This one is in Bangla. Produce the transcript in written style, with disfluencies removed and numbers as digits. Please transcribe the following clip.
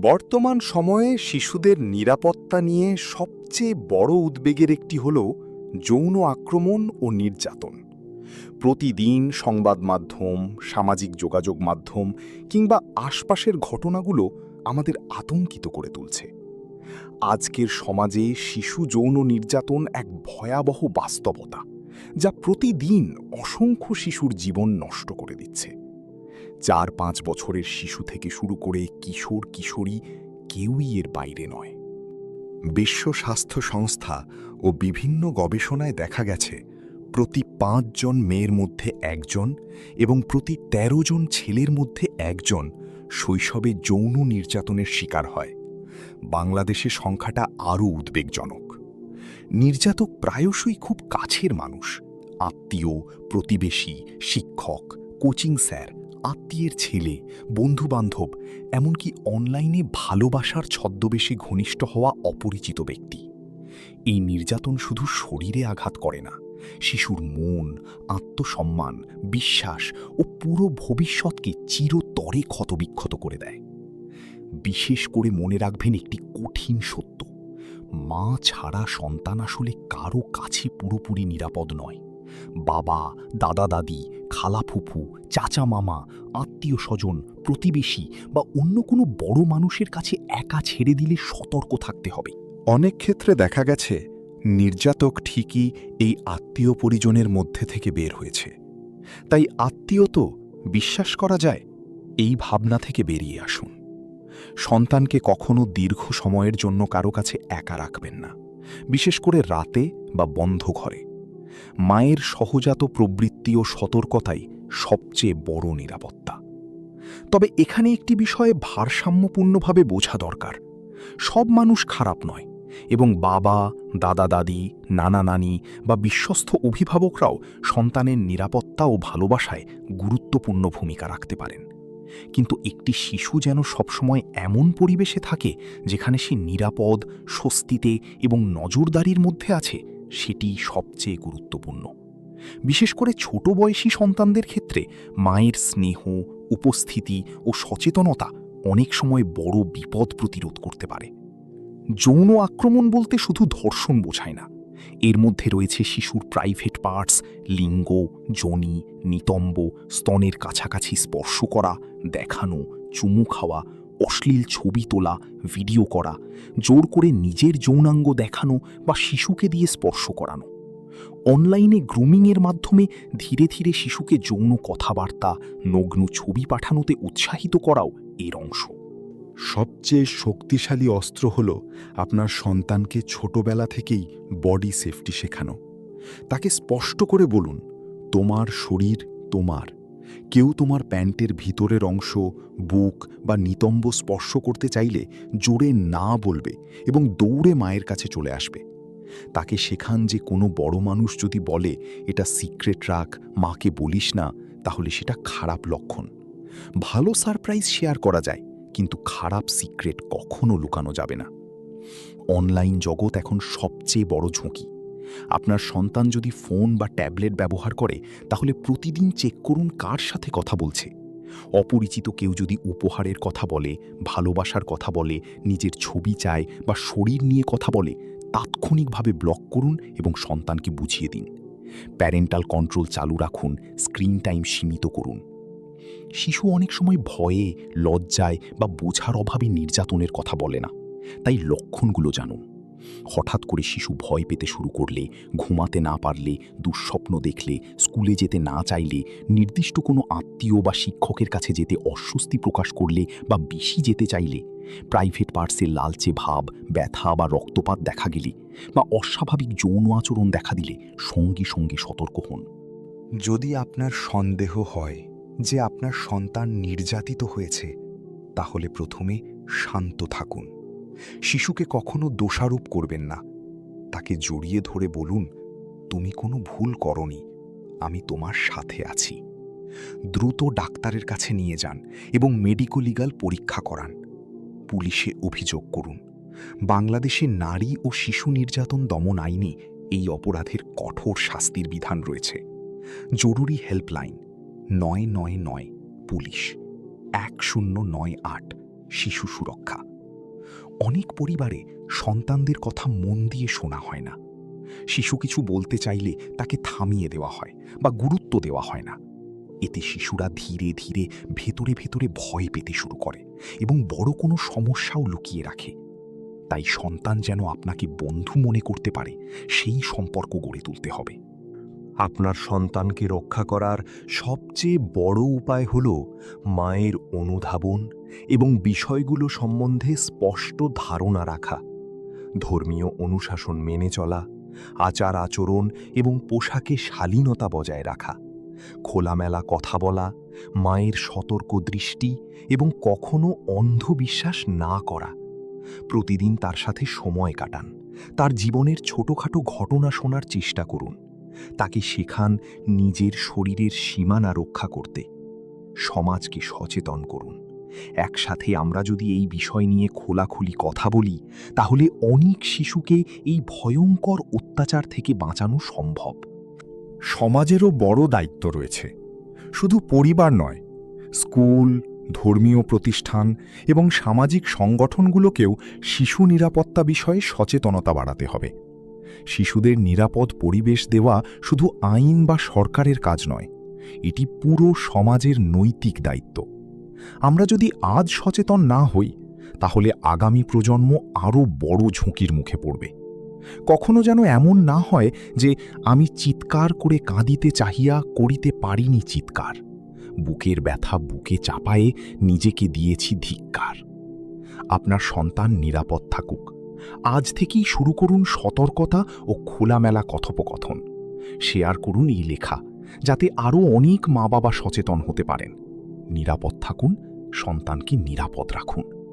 বর্তমান সময়ে শিশুদের নিরাপত্তা নিয়ে সবচেয়ে বড় উদ্বেগের একটি হল যৌন আক্রমণ ও নির্যাতন। প্রতিদিন সংবাদ মাধ্যম, সামাজিক যোগাযোগ মাধ্যম কিংবা আশপাশের ঘটনাগুলো আমাদের আতঙ্কিত করে তুলছে। আজকের সমাজে শিশু যৌন নির্যাতন এক ভয়াবহ বাস্তবতা, যা প্রতিদিন অসংখ্য শিশুর জীবন নষ্ট করে দিচ্ছে। 4-5 বছরের শিশু থেকে শুরু করে কিশোর কিশোরী কেউই এর বাইরে নয়। বিশ্ব স্বাস্থ্য সংস্থা ও বিভিন্ন গবেষণায় দেখা গেছে প্রতি 5 জন মেয়ের মধ্যে একজন এবং প্রতি 13 জন ছেলের মধ্যে একজন শৈশবে যৌন নির্যাতনের শিকার হয়। বাংলাদেশে সংখ্যাটা আরও উদ্বেগজনক। নির্যাতক প্রায়শই খুব কাছের মানুষ, আত্মীয়, প্রতিবেশী, শিক্ষক, কোচিং স্যার, আত্মীয়ের ছেলে, বন্ধুবান্ধব, এমনকি অনলাইনে ভালোবাসার ছদ্মবেশে ঘনিষ্ঠ হওয়া অপরিচিত ব্যক্তি। এই নির্যাতন শুধু শরীরে আঘাত করে না, শিশুর মন, আত্মসম্মান, বিশ্বাস ও পুরো ভবিষ্যৎকে চিরতরে ক্ষতবিক্ষত করে দেয়। বিশেষ করে মনে রাখবেন একটি কঠিন সত্য: মা ছাড়া সন্তান আসলে কারো কাছে পুরোপুরি নিরাপদ নয়। বাবা, দাদা দাদি, খালা ফুফু, চাচা মামা, আত্মীয় স্বজন, প্রতিবেশী বা অন্য কোনো বড় মানুষের কাছে একা ছেড়ে দিলে সতর্ক থাকতে হবে। অনেক ক্ষেত্রে দেখা গেছে নির্যাতক ঠিকই এই আত্মীয় পরিজনের মধ্যে থেকে বের হয়েছে। তাই আত্মীয় তো বিশ্বাস করা যায়, এই ভাবনা থেকে বেরিয়ে আসুন। সন্তানকে কখনো দীর্ঘ সময়ের জন্য কারো কাছে একা রাখবেন না, বিশেষ করে রাতে বা বন্ধ ঘরে। মায়ের সহজাত প্রবৃত্তি ও সতর্কতাই সবচেয়ে বড় নিরাপত্তা। তবে এখানে একটি বিষয়ে ভারসাম্যপূর্ণভাবে বোঝা দরকার: সব মানুষ খারাপ নয়, এবং বাবা, দাদা দাদি, নানা নানি বা বিশ্বস্ত অভিভাবকরাও সন্তানের নিরাপত্তা ও ভালোবাসায় গুরুত্বপূর্ণ ভূমিকা রাখতে পারেন। কিন্তু একটি শিশু যেন সবসময় এমন পরিবেশে থাকে যেখানে সে নিরাপদ, স্বস্তিতে এবং নজরদারির মধ্যে আছে, সেটি সবচেয়ে গুরুত্বপূর্ণ। বিশেষ করে ছোট বয়সী সন্তানদের ক্ষেত্রে মায়ের স্নেহ, উপস্থিতি ও সচেতনতা অনেক সময় বড় বিপদ প্রতিরোধ করতে পারে। যৌন আক্রমণ বলতে শুধু ধর্ষণ বোঝায় না। এর মধ্যে রয়েছে শিশুর প্রাইভেট পার্টস, লিঙ্গ, যোনি, নিতম্ব, স্তনের কাছাকাছি স্পর্শ করা, দেখানো, চুমু খাওয়া, অশ্লীল ছবি তোলা, ভিডিও করা, জোর করে নিজের যৌনাঙ্গ দেখানো বা শিশুকে দিয়ে স্পর্শ করানো। অনলাইনে গ্রুমিংয়ের মাধ্যমে ধীরে ধীরে শিশুকে যৌন কথাবার্তা, নগ্ন ছবি পাঠানোতে উৎসাহিত করাও এর অংশ। সবচেয়ে শক্তিশালী অস্ত্র হল আপনার সন্তানকে ছোটবেলা থেকেই বডি সেফটি শেখানো। তাকে স্পষ্ট করে বলুন, তোমার শরীর তোমার। কেউ তোমার প্যান্টের ভিতরের অংশ, বুক বা নিতম্ব স্পর্শ করতে চাইলে জোরে না বলবে এবং দৌড়ে মায়ের কাছে চলে আসবে। তাকে শেখান যে কোনো বড় মানুষ যদি বলে এটা সিক্রেট রাখ, মাকে বলিস না, তাহলে সেটা খারাপ লক্ষণ। ভালো সারপ্রাইজ শেয়ার করা যায়, কিন্তু খারাপ সিক্রেট কখনো লুকানো যাবে না। অনলাইন জগৎ এখন সবচেয়ে বড় ঝুঁকি। আপনার সন্তান যদি ফোন বা ট্যাবলেট ব্যবহার করে, তাহলে প্রতিদিন চেক করুন কার সাথে কথা বলছে। অপরিচিত কেউ যদি উপহারের কথা বলে, ভালোবাসার কথা বলে, নিজের ছবি চায় বা শরীর নিয়ে কথা বলে, তাৎক্ষণিকভাবে ব্লক করুন এবং সন্তানকে বুঝিয়ে দিন। প্যারেন্টাল কন্ট্রোল চালু রাখুন, স্ক্রিন টাইম সীমিত করুন। শিশু অনেক সময় ভয়ে, লজ্জায় বা বোঝার অভাবে নির্যাতনের কথা বলে না, তাই লক্ষণগুলো জানুন। হঠাৎ করে শিশু ভয় পেতে শুরু করলে, ঘুমাতে না পারলে, দুঃস্বপ্ন দেখলে, স্কুলে যেতে না চাইলে, নির্দিষ্ট কোনো আত্মীয় বা শিক্ষকের কাছে যেতে অস্বস্তি প্রকাশ করলে বা বেশি যেতে চাইলে, প্রাইভেট পার্টসে লালচে ভাব, ব্যথা বা রক্তপাত দেখা গেলে বা অস্বাভাবিক যৌন আচরণ দেখা দিলে সঙ্গে সঙ্গে সতর্ক হন। যদি আপনার সন্দেহ হয় যে আপনার সন্তান নির্যাতিত হয়েছে, তাহলে প্রথমে শান্ত থাকুন। শিশুকে কখনো দোষারোপ করবেন না। তাকে জড়িয়ে ধরে বলুন, তুমি কোনো ভুল করনি, আমি তোমার সাথে আছি। দ্রুত ডাক্তারের কাছে নিয়ে যান এবং মেডিকো লিগাল পরীক্ষা করান। পুলিশে অভিযোগ করুন। বাংলাদেশে নারী ও শিশু নির্যাতন দমন আইনে এই অপরাধের কঠোর শাস্তির বিধান রয়েছে। জরুরি হেল্পলাইন ৯৯৯ পুলিশ, ১০৯৮ শিশু সুরক্ষা। অনেক পরিবারে সন্তানদের কথা মন দিয়ে শোনা হয় না। শিশু কিছু বলতে চাইলে তাকে থামিয়ে দেওয়া হয় বা গুরুত্ব দেওয়া হয় না। এতে শিশুরা ধীরে ধীরে ভেতরে ভেতরে ভয় পেতে শুরু করে এবং বড় কোনো সমস্যাও লুকিয়ে রাখে। তাই সন্তান যেন আপনাকে বন্ধু মনে করতে পারে, সেই সম্পর্ক গড়ে তুলতে হবে। আপনার সন্তানকে রক্ষা করার সবচেয়ে বড় উপায় হল মায়ের অনুধাবন এবং বিষয়গুলো সম্বন্ধে স্পষ্ট ধারণা রাখা। ধর্মীয় অনুশাসন মেনে চলা, আচার আচরণ এবং পোশাকে শালীনতা বজায় রাখা, খোলামেলা কথা বলা, মায়ের সতর্ক দৃষ্টি এবং কখনো অন্ধবিশ্বাস না করা। প্রতিদিন তার সাথে সময় কাটান, তার জীবনের ছোটখাটো ঘটনা শোনার চেষ্টা করুন। তাকে শেখান নিজের শরীরের সীমানা রক্ষা করতে। সমাজকে সচেতন করুন। একসাথে আমরা যদি এই বিষয় নিয়ে খোলাখুলি কথা বলি, তাহলে অনেক শিশুকে এই ভয়ঙ্কর অত্যাচার থেকে বাঁচানো সম্ভব। সমাজেরও বড় দায়িত্ব রয়েছে। শুধু পরিবার নয়, স্কুল, ধর্মীয় প্রতিষ্ঠান এবং সামাজিক সংগঠনগুলোকেও শিশু নিরাপত্তা বিষয়ে সচেতনতা বাড়াতে হবে। শিশুদের নিরাপদ পরিবেশ দেওয়া শুধু আইন বা সরকারের কাজ নয়, এটি পুরো সমাজের নৈতিক দায়িত্ব। আমরা যদি আজ সচেতন না হই, তাহলে আগামী প্রজন্ম আরও বড় ঝুঁকির মুখে পড়বে। কখনো যেন এমন না হয় যে আমি চিৎকার করে কাঁদিতে চাহিয়া করিতে পারিনি চিৎকার, বুকের ব্যথা বুকে চাপায়ে নিজেকে দিয়েছি ধিক্কার। আপনার সন্তান নিরাপদ থাকুক। আজ থেকেই শুরু করুন সতর্কতা ও খোলামেলা কথোপকথন। শেয়ার করুন এই লেখা, যাতে আরও অনেক মা বাবা সচেতন হতে পারেন। নিরাপদ থাকুন, সন্তানকে নিরাপদ রাখুন।